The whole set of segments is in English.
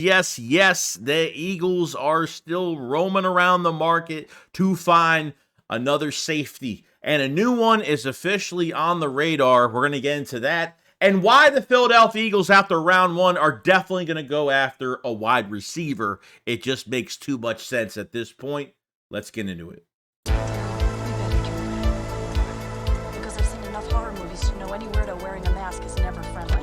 Yes, yes, the Eagles are still roaming around the market to find another safety. And a new one is officially on the radar. We're going to get into that. And why the Philadelphia Eagles, after round one, are definitely going to go after a wide receiver. It just makes too much sense at this point. Let's get into it. Because I've seen enough horror movies to know any weirdo wearing a mask is never friendly.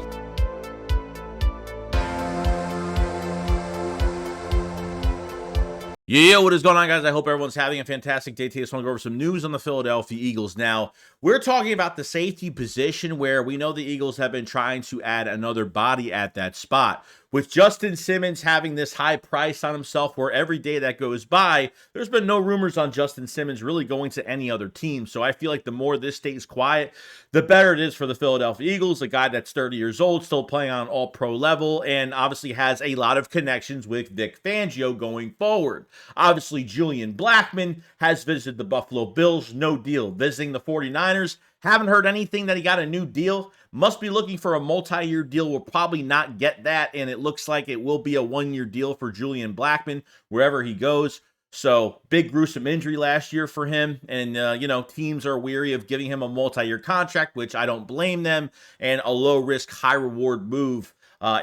Yeah, what is going on, guys? I hope everyone's having a fantastic day today. I just want to go over some news on the Philadelphia Eagles. Now, we're talking about the safety position where we know the Eagles have been trying to add another body at that spot. With Justin Simmons having this high price on himself, where every day that goes by, there's been no rumors on Justin Simmons really going to any other team. So I feel like the more this stays quiet, the better it is for the Philadelphia Eagles, a guy that's 30 years old, still playing on an all-pro level, and obviously has a lot of connections with Vic Fangio going forward. Obviously, Julian Blackmon has visited the Buffalo Bills, no deal. Visiting the 49ers, haven't heard anything that he got a new deal. Must be looking for a multi-year deal. Will probably not get that, and it looks like it will be a one-year deal for Julian Blackmon wherever he goes. So, big gruesome injury last year for him, and, teams are weary of giving him a multi-year contract, which I don't blame them, and a low-risk, high-reward move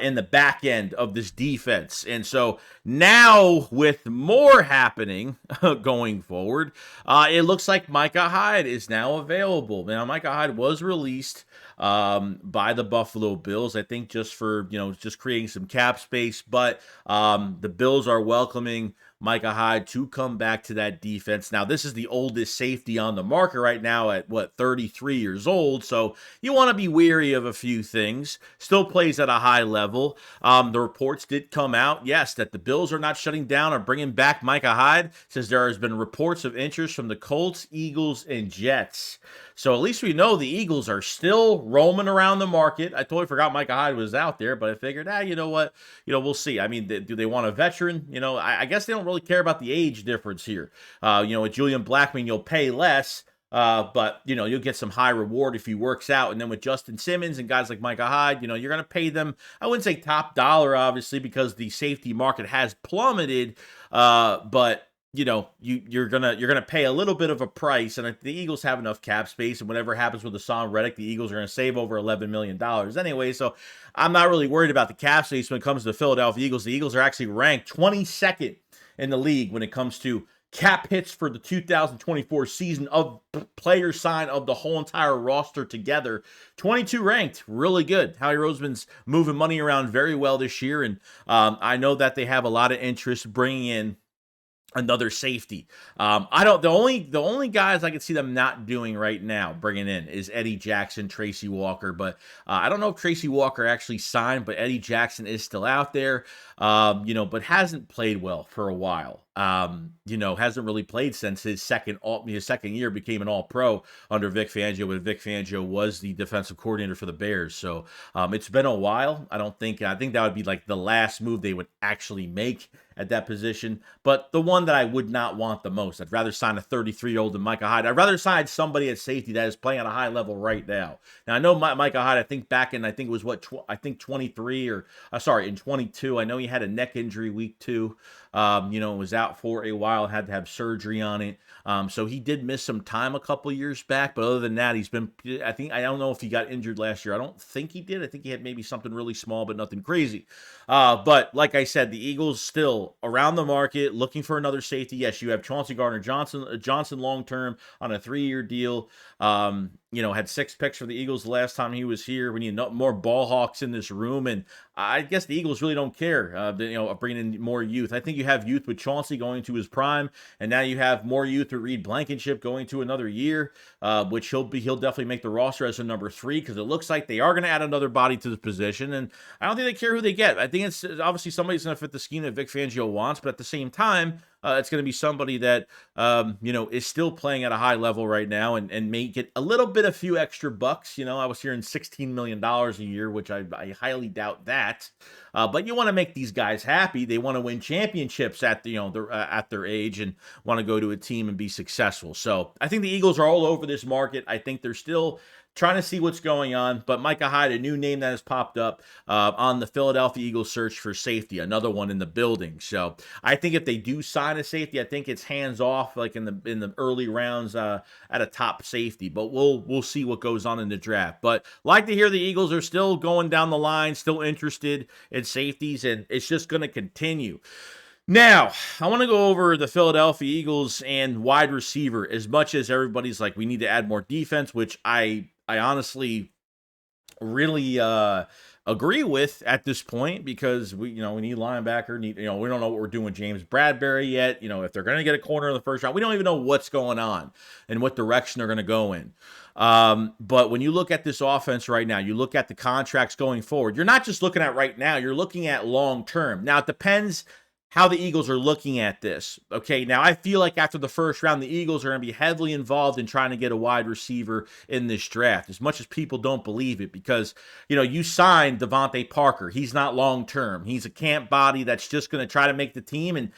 in the back end of this defense. And so now with more happening going forward, it looks like Micah Hyde is now available. Now, Micah Hyde was released by the Buffalo Bills, I think just for, just creating some cap space, but the Bills are welcoming Micah Hyde to come back to that defense. Now, this is the oldest safety on the market right now at, 33 years old, so you want to be wary of a few things. Still plays at a high level. The reports did come out, yes, that the Bills are not shutting down or bringing back Micah Hyde, since there has been reports of interest from the Colts, Eagles, and Jets. So at least we know the Eagles are still roaming around the market. I totally forgot Micah Hyde was out there, but I figured, you know what? We'll see. I mean, do they want a veteran? I guess they don't really care about the age difference here. With Julian Blackmon, you'll pay less. But, you'll get some high reward if he works out. And then with Justin Simmons and guys like Micah Hyde, you're going to pay them, I wouldn't say top dollar, obviously, because the safety market has plummeted. But you're gonna pay a little bit of a price, and the Eagles have enough cap space, and whatever happens with HaasonReddick, the Eagles are gonna save over $11 million anyway. So I'm not really worried about the cap space when it comes to the Philadelphia Eagles. The Eagles are actually ranked 22nd in the league when it comes to cap hits for the 2024 season of players signed of the whole entire roster together. 22 ranked, really good. Howie Roseman's moving money around very well this year, and I know that they have a lot of interest bringing in another safety. The only guys I can see them not doing right now, bringing in, is Eddie Jackson, Tracy Walker. But I don't know if Tracy Walker actually signed, but Eddie Jackson is still out there. But hasn't played well for a while. Hasn't really played since his second year, became an All-Pro under Vic Fangio, when Vic Fangio was the defensive coordinator for the Bears. So it's been a while. I think that would be like the last move they would actually make at that position. But the one that I would not want the most, I'd rather sign a 33-year-old than Micah Hyde. I'd rather sign somebody at safety that is playing at a high level right now. Now, I know Micah Hyde, I think back in, it was 23 in 22. I know he had a neck injury week 2. Was out for a while, had to have surgery on it. So he did miss some time a couple years back, but other than that, he's been, I don't know if he got injured last year. I don't think he did. I think he had maybe something really small, but nothing crazy. But like I said, the Eagles still around the market, looking for another safety. Yes, you have Chauncey Gardner-Johnson long-term on a 3-year deal. Had 6 picks for the Eagles the last time he was here. We need more ball hawks in this room, and I guess the Eagles really don't care, of bringing in more youth. I think you have youth with Chauncey going to his prime, and now you have more youth with Reed Blankenship going to another year, which he'll definitely make the roster as a number 3, because it looks like they are going to add another body to the position, and I don't think they care who they get. I think it's obviously somebody's going to fit the scheme that Vic Fangio wants, but at the same time, it's going to be somebody that, is still playing at a high level right now and may get a little bit, a few extra bucks. I was hearing $16 million a year, which I highly doubt that. But you want to make these guys happy. They want to win championships at at their age, and want to go to a team and be successful. So I think the Eagles are all over this market. I think they're still trying to see what's going on. But Micah Hyde, a new name that has popped up on the Philadelphia Eagles search for safety, another one in the building. So I think if they do sign a safety, I think it's hands off like in the early rounds at a top safety. But we'll see what goes on in the draft. But like to hear the Eagles are still going down the line, still interested in safeties, and it's just going to continue. Now, I want to go over the Philadelphia Eagles and wide receiver. As much as everybody's like, we need to add more defense, which I honestly really agree with at this point, because we need linebacker, we don't know what we're doing with James Bradbury yet. If they're going to get a corner in the first round, we don't even know what's going on and what direction they're going to go in. But when you look at this offense right now, you look at the contracts going forward, you're not just looking at right now, you're looking at long term. Now, it depends how the Eagles are looking at this. Okay, now I feel like after the first round, the Eagles are going to be heavily involved in trying to get a wide receiver in this draft, as much as people don't believe it, because, you signed Devontae Parker. He's not long-term. He's a camp body that's just going to try to make the team, and,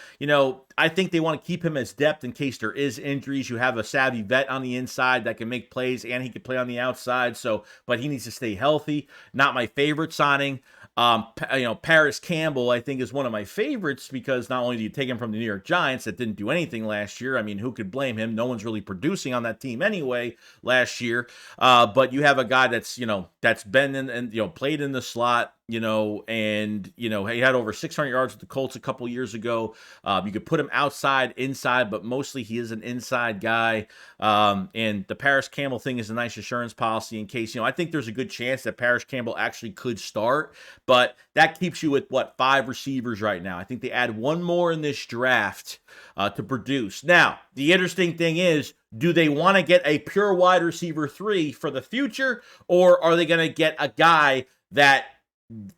I think they want to keep him as depth in case there is injuries. You have a savvy vet on the inside that can make plays, and he can play on the outside, but he needs to stay healthy. Not my favorite signing. Paris Campbell, I think, is one of my favorites, because not only do you take him from the New York Giants that didn't do anything last year. I mean, who could blame him? No one's really producing on that team anyway last year. But you have a guy that's been in and played in the slot, and he had over 600 yards with the Colts a couple years ago. You could put him outside, inside, but mostly he is an inside guy. And the Paris Campbell thing is a nice insurance policy in case, I think there's a good chance that Paris Campbell actually could start, but that keeps you with 5 receivers right now. I think they add one more in this draft to produce. Now, the interesting thing is, do they want to get a pure wide receiver 3 for the future, or are they going to get a guy that,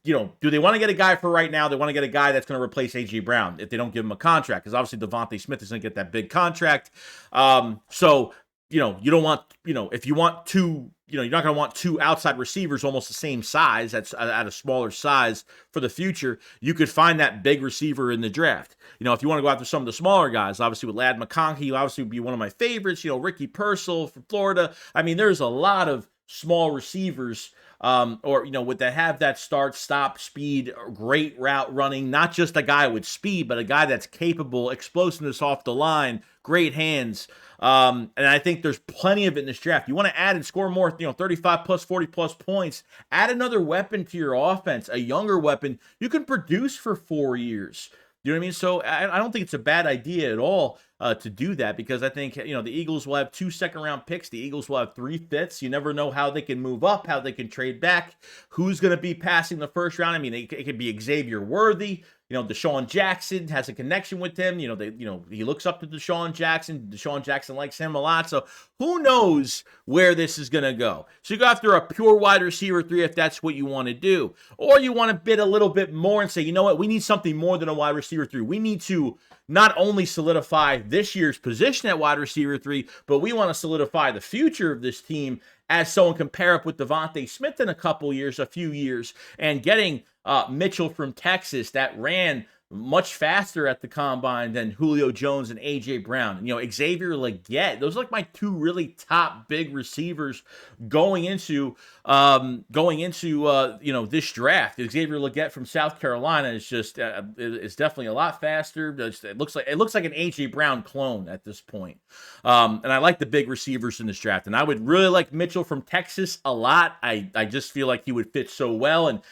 do they want to get a guy for right now? They want to get a guy that's going to replace A.J. Brown if they don't give him a contract, because obviously Devontae Smith is going to get that big contract. So, you don't want, if you want 2, you're not going to want 2 outside receivers almost the same size, that's at a smaller size for the future. You could find that big receiver in the draft. If you want to go after some of the smaller guys, obviously with Ladd McConkey, obviously would be one of my favorites. Ricky Purcell from Florida. I mean, there's a lot of small receivers would they have that start, stop, speed, great route running, not just a guy with speed, but a guy that's capable, explosiveness off the line, great hands. And I think there's plenty of it in this draft. You want to add and score more, 35 plus, 40 plus points, add another weapon to your offense, a younger weapon you can produce for 4 years. You know what I mean? So I don't think it's a bad idea at all to do that, because I think, the Eagles will have 2 second-round picks. The Eagles will have 3 fifths. You never know how they can move up, how they can trade back, who's going to be passing the first round. I mean, it could be Xavier Worthy. Deshaun Jackson has a connection with him. He looks up to Deshaun Jackson. Deshaun Jackson likes him a lot. So who knows where this is going to go? So you go after a pure wide receiver 3 if that's what you want to do. Or you want to bid a little bit more and say, you know what, we need something more than a wide receiver 3. We need to not only solidify this year's position at wide receiver 3, but we want to solidify the future of this team as someone can pair up with Devontae Smith in a few years, and getting Mitchell from Texas that ran much faster at the combine than Julio Jones and A.J. Brown. Xavier Legette. Those are like my 2 really top big receivers going into this draft. Xavier Legette from South Carolina is just is definitely a lot faster. It looks like an A.J. Brown clone at this point. And I like the big receivers in this draft. And I would really like Mitchell from Texas a lot. I just feel like he would fit so well. And,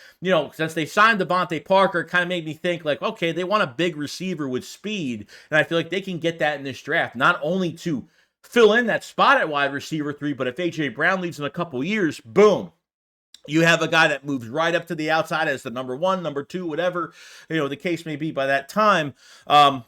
since they signed Devontae Parker, it kind of made me think like, okay, they want a big receiver with speed. And I feel like they can get that in this draft, not only to fill in that spot at wide receiver 3, but if A.J. Brown leaves in a couple years, boom, you have a guy that moves right up to the outside as the number 1, number 2, whatever, the case may be by that time.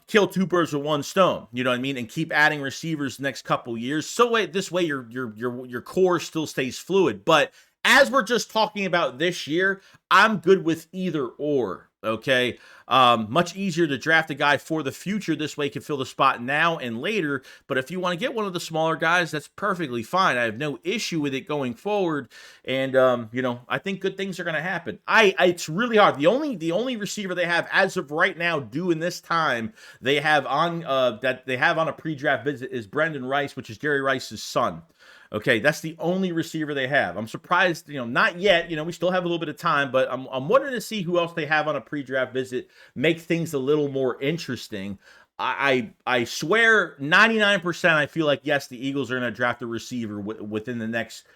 Kill 2 birds with 1 stone, you know what I mean? And keep adding receivers the next couple years. So this way your core still stays fluid. But as we're just talking about this year, I'm good with either or. Okay, much easier to draft a guy for the future. This way, can fill the spot now and later. But if you want to get one of the smaller guys, that's perfectly fine. I have no issue with it going forward. And I think good things are going to happen. It's really hard. The only receiver they have as of right now, due in this time, they have on a pre-draft visit is Brendan Rice, which is Jerry Rice's son. Okay, that's the only receiver they have. I'm surprised, not yet. We still have a little bit of time, but I'm wondering to see who else they have on a pre-draft visit, make things a little more interesting. I swear 99% I feel like, yes, the Eagles are going to draft a receiver within the next,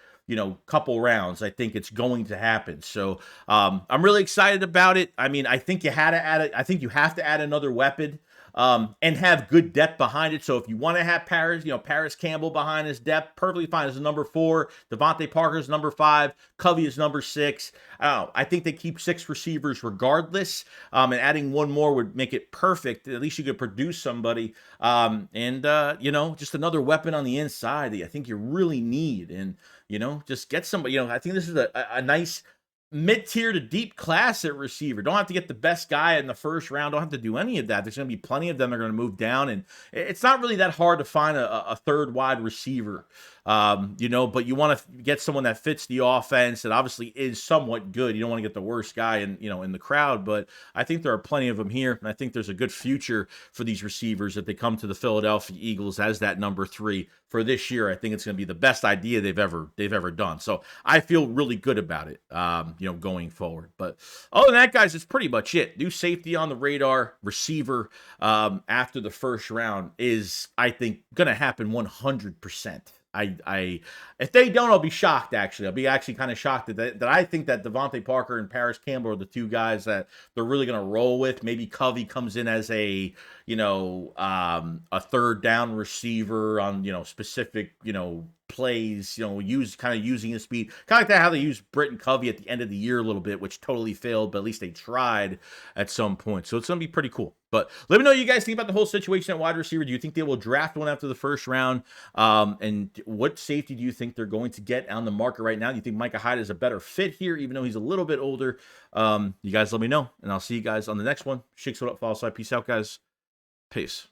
couple rounds. I think it's going to happen. So I'm really excited about it. I mean, I think you had to add it. I think you have to add another weapon. And have good depth behind it. So if you want to have Paris Campbell behind his depth, perfectly fine as a number 4. Devontae Parker's number 5. Covey is number 6. I think they keep 6 receivers regardless. And adding one more would make it perfect. At least you could produce somebody. Just another weapon on the inside that I think you really need. And, just get somebody, I think this is a nice mid-tier to deep class at receiver. Don't have to get the best guy in the first round. Don't have to do any of that. There's going to be plenty of them that are going to move down, and it's not really that hard to find a third wide receiver. But you want to get someone that fits the offense that obviously is somewhat good. You don't want to get the worst guy in the crowd, but I think there are plenty of them here, and I think there's a good future for these receivers if they come to the Philadelphia Eagles as that number 3 for this year. I think it's going to be the best idea they've ever done. So I feel really good about it, going forward. But other than that, guys, it's pretty much it. New safety on the radar, receiver after the first round is, I think, going to happen 100%. If they don't, I'll be shocked. Actually, I'll be kind of shocked that I think that Devontae Parker and Paris Campbell are the 2 guys that they're really going to roll with. Maybe Covey comes in as a third down receiver on specific plays, using his speed, kind of like that how they used Britton Covey at the end of the year a little bit, which totally failed, but at least they tried at some point. So it's going to be pretty cool. But let me know what you guys think about the whole situation at wide receiver. Do you think they will draft one after the first round? And what safety do you think they're going to get on the market right now? Do you think Micah Hyde is a better fit here, even though he's a little bit older? You guys let me know, and I'll see you guys on the next one. Shakes it up, follow side. Peace out, guys. Peace.